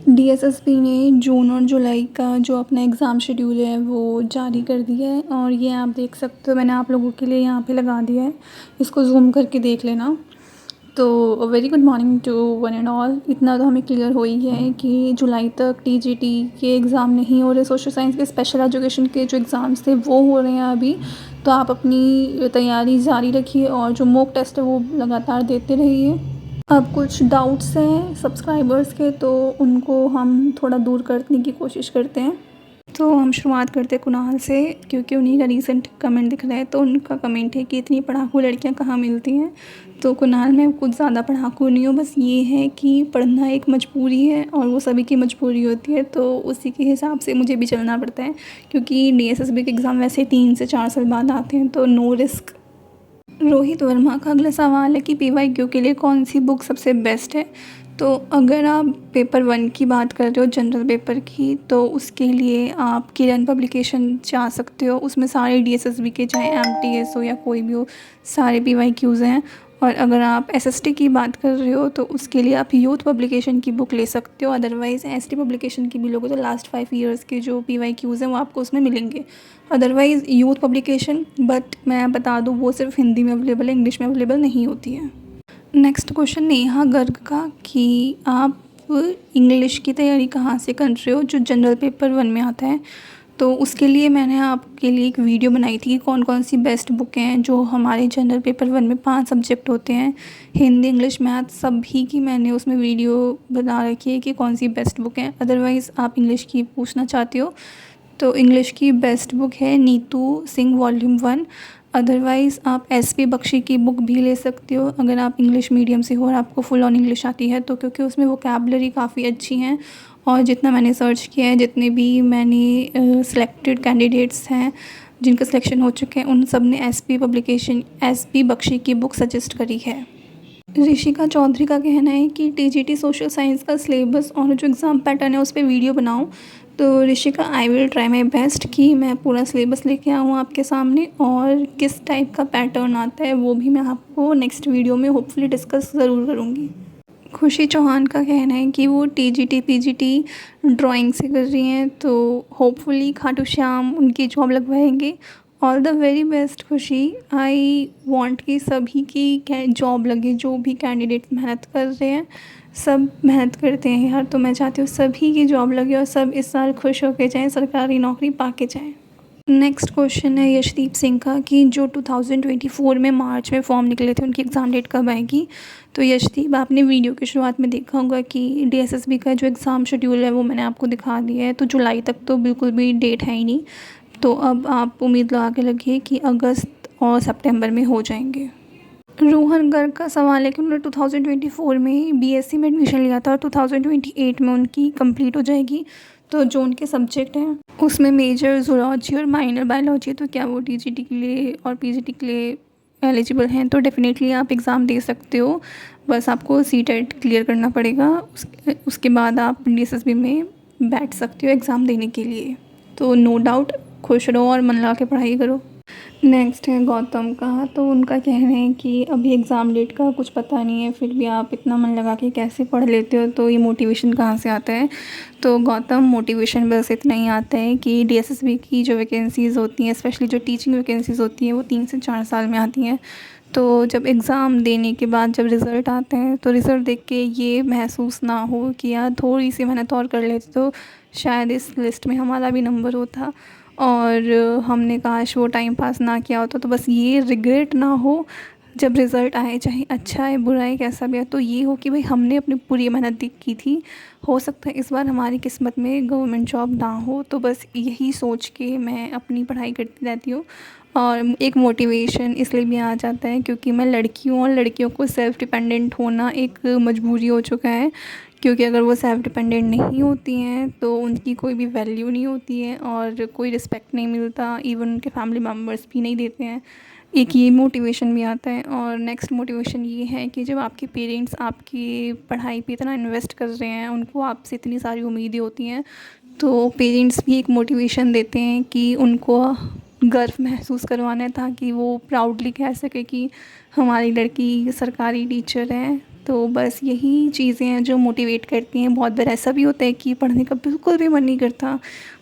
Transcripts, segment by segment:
DSSB ने जून और जुलाई का जो अपना एग्ज़ाम शेड्यूल है वो जारी कर दिया है और ये आप देख सकते हो, मैंने आप लोगों के लिए यहाँ पे लगा दिया है, इसको ज़ूम करके देख लेना। तो very good morning to one and all. इतना तो हमें क्लियर हो ही गया है कि जुलाई तक टीजीटी के एग्ज़ाम नहीं हो रहे, सोशल साइंस के स्पेशल एजुकेशन के जो एग्ज़ाम्स थे वो हो रहे हैं अभी। तो आप अपनी तैयारी जारी रखिए और जो मॉक टेस्ट है वो लगातार देते रहिए। अब कुछ डाउट्स हैं सब्सक्राइबर्स के, तो उनको हम थोड़ा दूर करने की कोशिश करते हैं। तो हम शुरुआत करते हैं कुणाल से, क्योंकि उन्हीं का रीसेंट कमेंट दिख रहा है। तो उनका कमेंट है कि इतनी पढ़ाकू लड़कियां कहाँ मिलती हैं। तो कुणाल, मैं कुछ ज़्यादा पढ़ाकू नहीं हूँ, बस ये है कि पढ़ना एक मजबूरी है और वो सभी की मजबूरी होती है, तो उसी के हिसाब से मुझे भी चलना पड़ता है। क्योंकि डीएसएसबी के एग्ज़ाम वैसे 3 से 4 साल बाद आते हैं, तो नो रिस्क। रोहित वर्मा का अगला सवाल है कि पीवाईक्यू के लिए कौन सी बुक सबसे बेस्ट है। तो अगर आप पेपर 1 की बात कर रहे हो, जनरल पेपर की, तो उसके लिए आप किरण पब्लिकेशन जा सकते हो। उसमें सारे डीएसएसबी के, चाहे एमटीएस हो या कोई भी हो, सारे पीवाईक्यूज़ हैं। और अगर आप एसएसटी की बात कर रहे हो तो उसके लिए आप यूथ पब्लिकेशन की बुक ले सकते हो। अदरवाइज़ एसटी पब्लिकेशन की भी लोगे तो लास्ट 5 ईयर्स के जो पीवाईक्यूज़ हैं वो आपको उसमें मिलेंगे। अदरवाइज़ यूथ पब्लिकेशन, बट मैं बता दूँ वो सिर्फ हिंदी में अवेलेबल है, इंग्लिश में अवेलेबल नहीं होती है। नेक्स्ट क्वेश्चन नेहा गर्ग का कि आप इंग्लिश की तैयारी कहाँ से कर रहे हो जो जनरल पेपर 1 में आता है। तो उसके लिए मैंने आपके लिए एक वीडियो बनाई थी कि कौन कौन सी बेस्ट बुकें हैं जो हमारे जनरल पेपर 1 में 5 सब्जेक्ट होते हैं, हिंदी, इंग्लिश, मैथ, सभी की मैंने उसमें वीडियो बना रखी है कि कौन सी बेस्ट बुक हैं। अदरवाइज़ आप इंग्लिश की पूछना चाहते हो तो इंग्लिश की बेस्ट बुक है नीतू सिंह वॉल्यूम 1। अदरवाइज़ आप एसपी बख्शी की बुक भी ले सकते हो अगर आप इंग्लिश मीडियम से हो और आपको फुल ऑन इंग्लिश आती है तो, क्योंकि उसमें वोकैबलरी काफ़ी अच्छी हैं। और जितना मैंने सर्च किया है, जितने भी मैंने सिलेक्टेड कैंडिडेट्स हैं जिनका सिलेक्शन हो चुके हैं, उन सब ने एसपी बख्शी की बुक सजेस्ट करी है। ऋषिका चौधरी का कहना है कि टीजीटी सोशल साइंस का सिलेबस और जो एग्ज़ाम पैटर्न है उस पर वीडियो बनाऊं। तो Rishika, I will try my best कि मैं पूरा सिलेबस लेके आऊँ आपके सामने, और किस टाइप का पैटर्न आता है वो भी मैं आपको नेक्स्ट वीडियो में होपफुली डिस्कस ज़रूर करूँगी। खुशी चौहान का कहना है कि वो टीजीटी पीजीटी ड्राइंग से कर रही हैं, तो होपफुली खाटू श्याम उनकी जॉब लगवाएंगे। ऑल द वेरी बेस्ट खुशी। आई वांट कि सभी की जॉब लगे, जो भी कैंडिडेट मेहनत कर रहे हैं, सब मेहनत करते हैं यार, तो मैं चाहती हूँ सभी की जॉब लगे और सब इस साल खुश होके जाएँ, सरकारी नौकरी पा के जाएँ। नेक्स्ट क्वेश्चन है यशदीप सिंह का कि जो 2024 में मार्च में फॉर्म निकले थे उनकी एग्ज़ाम डेट कब आएगी। तो यशदीप, आपने वीडियो की शुरुआत में देखा होगा कि डीएसएसबी का जो एग्ज़ाम शेड्यूल है वो मैंने आपको दिखा दिया है। तो जुलाई तक तो बिल्कुल भी डेट है ही नहीं, तो अब आप उम्मीद लगा के लगिए कि अगस्त और सितंबर में हो जाएंगे। रोहन गर्ग का सवाल है कि उन्होंने 2024 में बीएससी में एडमिशन लिया था और 2028 में उनकी कंप्लीट हो जाएगी। तो जो उनके सब्जेक्ट हैं उसमें मेजर जूलॉजी और माइनर बायोलॉजी, तो क्या वो टीजीटी के लिए और पीजीटी के लिए एलिजिबल हैं। तो डेफिनेटली आप एग्ज़ाम दे सकते हो, बस आपको सीटेट क्लियर करना पड़ेगा। उसके बाद आप डीएसएसबी में बैठ सकते हो एग्ज़ाम देने के लिए। तो नो डाउट खुश रहो और मन लगा के पढ़ाई करो। नेक्स्ट है गौतम का, तो उनका कहना है कि अभी एग्ज़ाम डेट का कुछ पता नहीं है, फिर भी आप इतना मन लगा के कैसे पढ़ लेते हो, तो ये मोटिवेशन कहाँ से आता है। तो गौतम, मोटिवेशन बस इतना ही आता है कि डीएसएसबी की जो वैकेंसीज़ होती हैं, स्पेशली जो टीचिंग वैकेंसीज़ होती हैं, वो 3 से 4 साल में आती हैं। तो जब एग्ज़ाम देने के बाद जब रिज़ल्ट आते हैं तो रिज़ल्ट देख के ये महसूस ना हो कि यार थोड़ी सी मेहनत और कर लेते तो शायद इस लिस्ट में हमारा भी नंबर होता और हमने काश वो टाइम पास ना किया होता, तो बस ये रिग्रेट ना हो जब रिज़ल्ट आए, चाहे अच्छा है बुरा है कैसा भी है, तो ये हो कि भाई हमने अपनी पूरी मेहनत की थी। हो सकता है इस बार हमारी किस्मत में गवर्नमेंट जॉब ना हो, तो बस यही सोच के मैं अपनी पढ़ाई करती रहती हूँ। और एक मोटिवेशन इसलिए भी आ जाता है क्योंकि मैं लड़की हूँ और लड़कियों को सेल्फ़ डिपेंडेंट होना एक मजबूरी हो चुका है, क्योंकि अगर वो सेल्फ़ डिपेंडेंट नहीं होती हैं तो उनकी कोई भी वैल्यू नहीं होती है और कोई रिस्पेक्ट नहीं मिलता, इवन उनके फैमिली मेम्बर्स भी नहीं देते हैं। एक ये मोटिवेशन भी आता है। और नेक्स्ट मोटिवेशन ये है कि जब आपके पेरेंट्स आपकी पढ़ाई पे इतना इन्वेस्ट कर रहे हैं, उनको आपसे इतनी सारी उम्मीदें होती हैं, तो पेरेंट्स भी एक मोटिवेशन देते हैं कि उनको गर्व महसूस करवाना है ताकि वो प्राउडली कह सके कि हमारी लड़की सरकारी टीचर है। तो बस यही चीज़ें हैं जो मोटिवेट करती हैं। बहुत बार ऐसा भी होता है कि पढ़ने का बिल्कुल भी मन नहीं करता,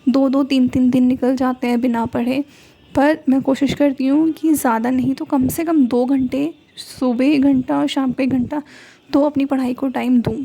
2-2 3-3 दिन निकल जाते हैं बिना पढ़े। पर मैं कोशिश करती हूँ कि ज़्यादा नहीं तो कम से कम 2 घंटे, सुबह 1 घंटा और शाम को 1 घंटा तो अपनी पढ़ाई को टाइम दूँ।